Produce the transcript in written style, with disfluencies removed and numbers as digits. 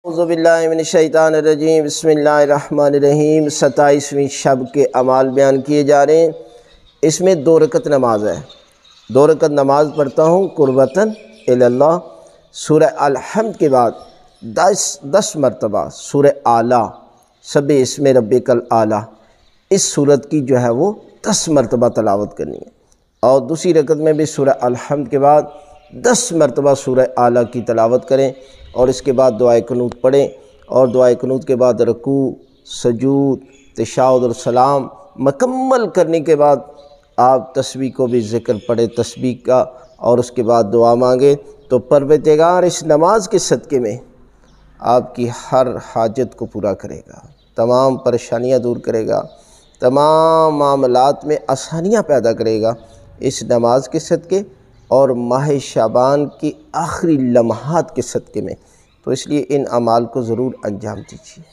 اعوذ باللہ من الشیطان الرجیم بسم اللہ الرحمن الرحیم 27ویں شب کے اعمال بیان کیے جا رہے ہیں۔ اس میں 2 رکعت نماز ہے، 2 رکعت نماز پڑھتا ہوں قربتاً اللہ۔ سورہ الحمد کے بعد 10 مرتبہ سورہ اعلیٰ سبح اسم ربک الاعلیٰ، اس سورت کی جو ہے وہ 10 مرتبہ تلاوت کرنی ہے، اور دوسری رکعت میں بھی سورہ الحمد کے بعد 10 مرتبہ سورہ اعلیٰ کی تلاوت کریں، اور اس کے بعد دعائے قنوت پڑھیں، اور دعائے قنوت کے بعد رکوع، سجود، تشہد اور سلام مکمل کرنے کے بعد آپ تسبیح کو بھی ذکر پڑھیں، تسبیح کا، اور اس کے بعد دعا مانگیں تو پروردگار اس نماز کے صدقے میں آپ کی ہر حاجت کو پورا کرے گا، تمام پریشانیاں دور کرے گا، تمام معاملات میں آسانیاں پیدا کرے گا اس نماز کے صدقے اور ماہ شعبان کی آخری لمحات کے صدقے میں۔ تو اس لیے ان اعمال کو ضرور انجام دیجیے۔